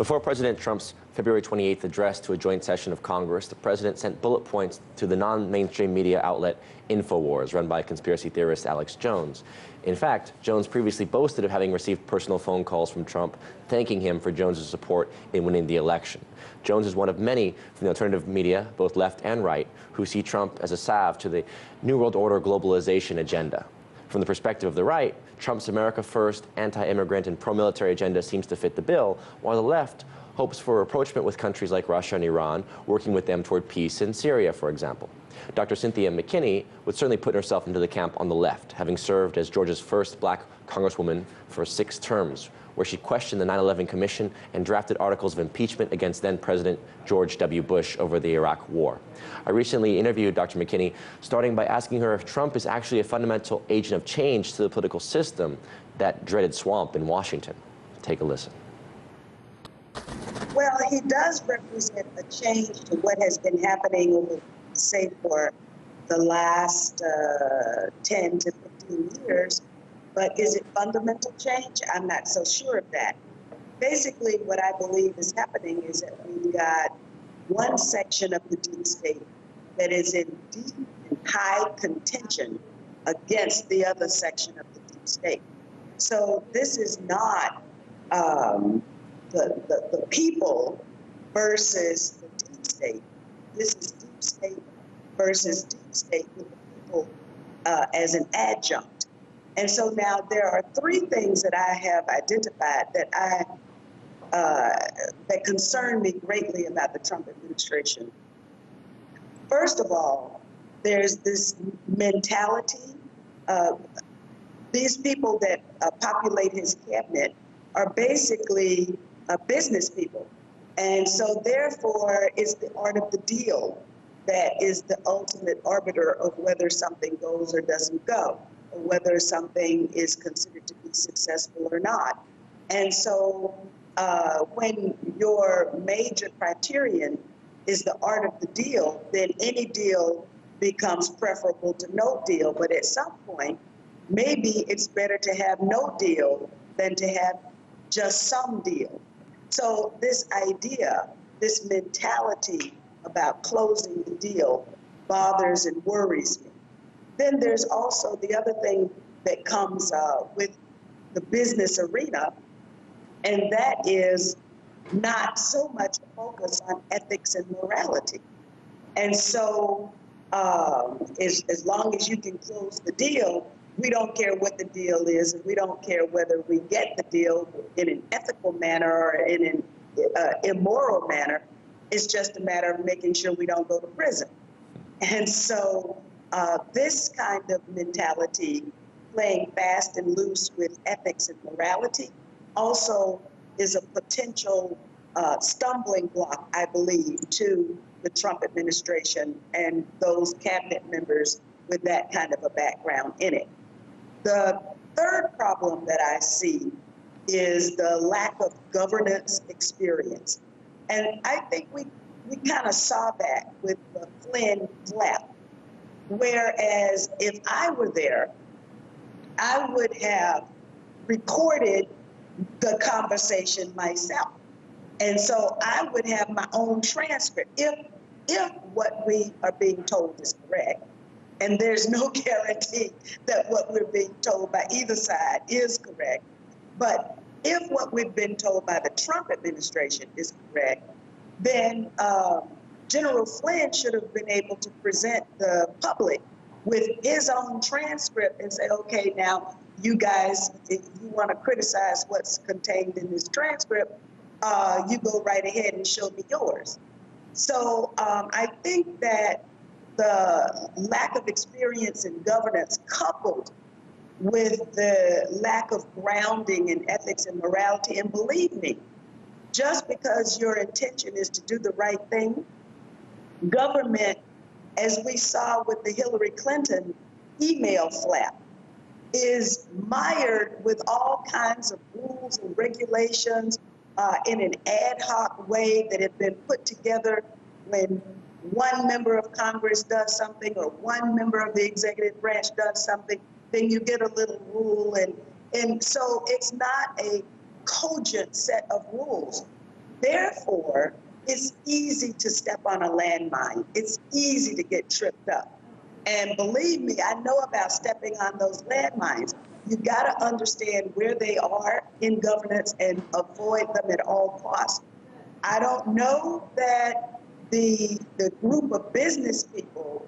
Before President Trump's February 28th address to a joint session of Congress, the president sent bullet points to the non-mainstream media outlet InfoWars, run by conspiracy theorist Alex Jones. In fact, Jones previously boasted of having received personal phone calls from Trump thanking him for Jones's support in winning the election. Jones is one of many from the alternative media, both left and right, who see Trump as a salve to the New World Order globalization agenda. From the perspective of the right, Trump's America First, anti-immigrant and pro-military agenda seems to fit the bill, while the left hopes for rapprochement with countries like Russia and Iran, working with them toward peace in Syria, for example. Dr. Cynthia McKinney would certainly put herself into the camp on the left, having served as Georgia's first black congresswoman for 6 terms, where she questioned the 9/11 Commission and drafted articles of impeachment against then-President George W. Bush over the Iraq War. I recently interviewed Dr. McKinney, starting by asking her if Trump is actually a fundamental agent of change to the political system, that dreaded swamp in Washington. Take a listen. Well, he does represent a change to what has been happening over, say, for the last 10 to 15 years. But is it fundamental change? I'm not so sure of that. Basically, what I believe is happening is that we've got one section of the deep state that is in deep and high contention against the other section of the deep state. So this is not the people versus the deep state. This is deep state versus deep state with the people as an adjunct. And so now there are 3 things that I have identified that that concern me greatly about the Trump administration. First of all, there's this mentality of these people that populate his cabinet are basically business people. And so therefore, it's the art of the deal that is the ultimate arbiter of whether something goes or doesn't go, or whether something is considered to be successful or not. And so when your major criterion is the art of the deal, then any deal becomes preferable to no deal. But at some point, maybe it's better to have no deal than to have just some deal. So this idea, this mentality about closing the deal bothers and worries me. Then there's also the other thing that comes with the business arena, and that is not so much focus on ethics and morality. And so as long as you can close the deal, we don't care what the deal is, and we don't care whether we get the deal in an ethical manner or in an immoral manner. It's just a matter of making sure we don't go to prison. And so this kind of mentality, playing fast and loose with ethics and morality, also is a potential stumbling block, I believe, to the Trump administration and those cabinet members with that kind of a background in it. The third problem that I see is the lack of governance experience. And I think we kind of saw that with the Flynn flap. Whereas if I were there, I would have recorded the conversation myself. And so I would have my own transcript if what we are being told is correct. And there's no guarantee that what we're being told by either side is correct. But if what we've been told by the Trump administration is correct, then General Flynn should have been able to present the public with his own transcript and say, okay, now you guys, if you want to criticize what's contained in this transcript, you go right ahead and show me yours. So I think that the lack of experience in governance, coupled with the lack of grounding in ethics and morality, and believe me, just because your intention is to do the right thing, government, as we saw with the Hillary Clinton email flap, is mired with all kinds of rules and regulations in an ad hoc way that have been put together when one member of Congress does something or one member of the executive branch does something, then you get a little rule. And so it's not a cogent set of rules. Therefore, it's easy to step on a landmine. It's easy to get tripped up. And believe me, I know about stepping on those landmines. You got to understand where they are in governance and avoid them at all costs. I don't know that the group of business people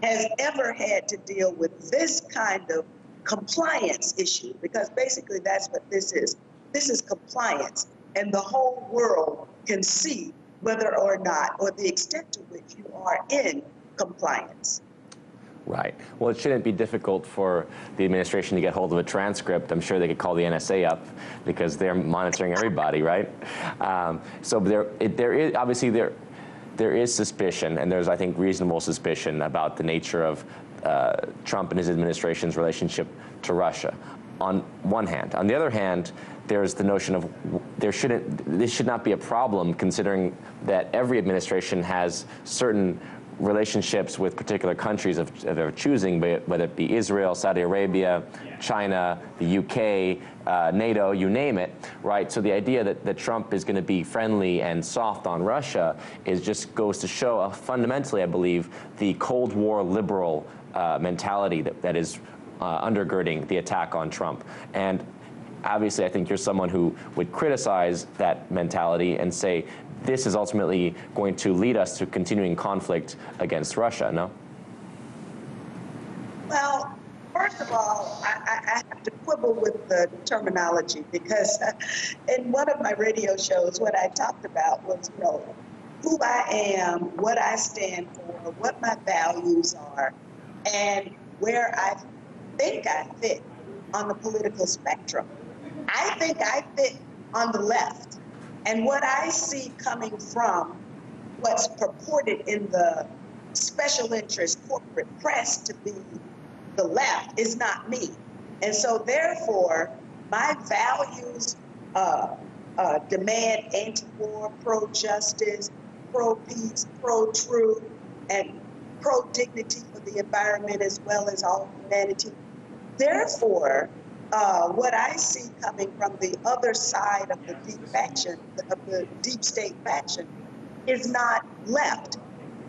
has ever had to deal with this kind of compliance issue, because basically that's what this is. This is compliance, and the whole world can see whether or not, or the extent to which you are in compliance. Right. Well, it shouldn't be difficult for the administration to get hold of a transcript. I'm sure they could call the NSA up because they're monitoring everybody, right? So there is obviously there is suspicion, and there's, I think, reasonable suspicion about the nature of Trump and his administration's relationship to Russia, on one hand. On the other hand, there's the notion of this should not be a problem, considering that every administration has certain relationships with particular countries of their choosing, whether it be Israel, Saudi Arabia, China, the UK, NATO, you name it, right? So the idea that Trump is going to be friendly and soft on Russia just goes to show, fundamentally, I believe, the Cold War liberal mentality that is undergirding the attack on Trump. And obviously, I think you're someone who would criticize that mentality and say, this is ultimately going to lead us to continuing conflict against Russia, no? Well, first of all, I have to quibble with the terminology, because in one of my radio shows, what I talked about was, who I am, what I stand for, what my values are, and where I think I fit on the political spectrum. I think I fit on the left. And what I see coming from what's purported in the special interest corporate press to be the left is not me. And so therefore, my values demand anti-war, pro-justice, pro-peace, pro-truth, and pro-dignity for the environment as well as all humanity. Therefore, what I see coming from the other side of the deep faction, of the deep state faction, is not left.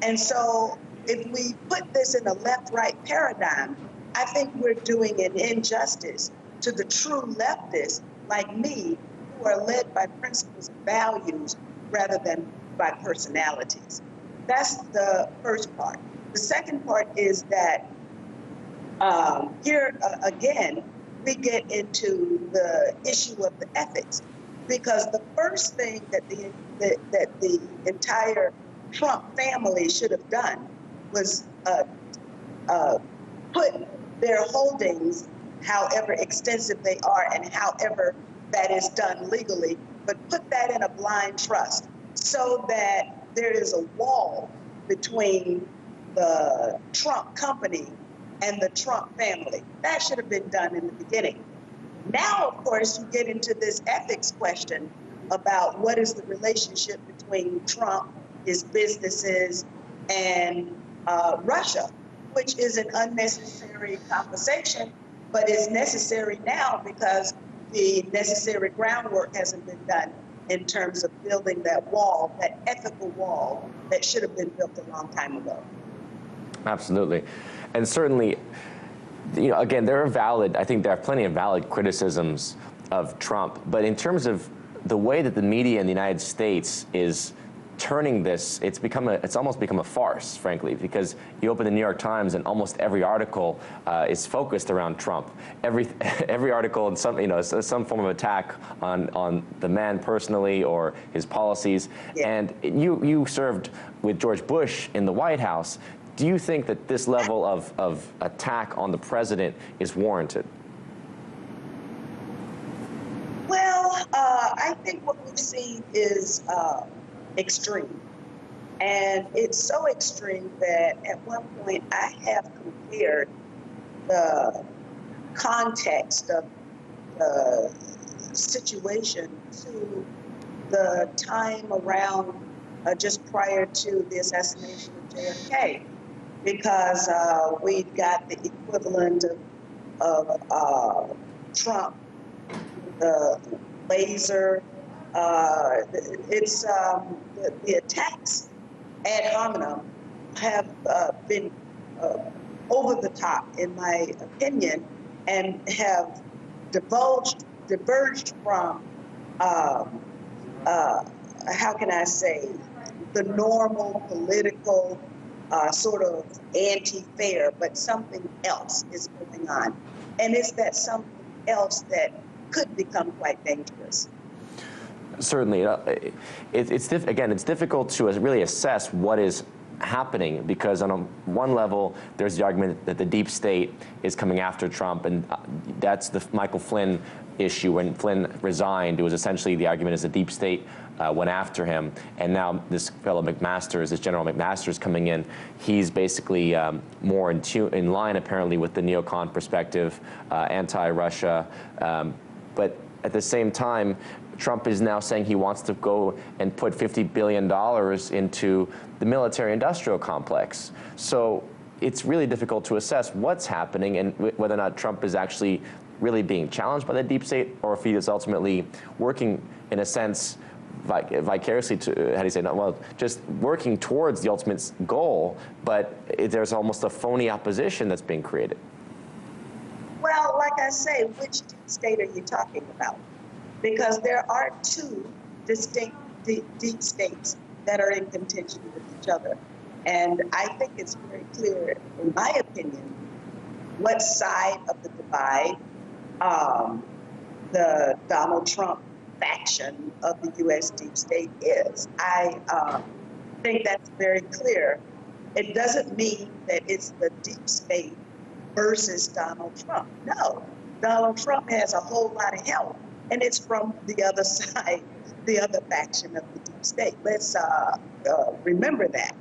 And so if we put this in a left-right paradigm, I think we're doing an injustice to the true leftists like me, who are led by principles and values rather than by personalities. That's the first part. The second part is that here again, we get into the issue of the ethics, because the first thing that the entire Trump family should have done was put their holdings, however extensive they are and however that is done legally, but put that in a blind trust so that there is a wall between the Trump company and the Trump family. That should have been done in the beginning. Now, of course, you get into this ethics question about what is the relationship between Trump, his businesses, and Russia, which is an unnecessary conversation, but is necessary now because the necessary groundwork hasn't been done in terms of building that wall, that ethical wall that should have been built a long time ago. Absolutely. And certainly, again, I think there are plenty of valid criticisms of Trump, but in terms of the way that the media in the United States is turning this, it's almost become a farce, frankly, because you open the New York Times and almost every article is focused around Trump. Every article in some form of attack on the man personally or his policies. Yeah. And you served with George Bush in the White House. Do you think that this level of attack on the president is warranted? Well, I think what we've seen is extreme. And it's so extreme that at one point I have compared the context of the situation to the time around just prior to the assassination of JFK. Because we've got the equivalent of Trump, the laser it's the attacks ad hominem have been over the top, in my opinion, and have diverged from, how can I say, the normal political sort of anti-fair, but something else is going on. And it's that something else that could become quite dangerous. Certainly. Again, it's difficult to really assess what is happening, because on one level, there's the argument that the deep state is coming after Trump, and that's the Michael Flynn issue. When Flynn resigned, it was essentially the argument is the deep state went after him, and now this fellow McMaster, this General McMaster, is coming in. He's basically more in line, apparently, with the neocon perspective, anti-Russia, but at the same time, Trump is now saying he wants to go and put $50 billion into the military-industrial complex. So it's really difficult to assess what's happening and whether or not Trump is actually really being challenged by the deep state, or if he is ultimately working, in a sense, vicariously to, how do you say, well, just working towards the ultimate goal, but there's almost a phony opposition that's being created. Well, like I say, which deep state are you talking about? Because there are two distinct deep states that are in contention with each other. And I think it's very clear, in my opinion, what side of the divide the Donald Trump faction of the U.S. deep state is. I think that's very clear. It doesn't mean that it's the deep state versus Donald Trump. No, Donald Trump has a whole lot of help, and it's from the other side, the other faction of the deep state. Let's remember that.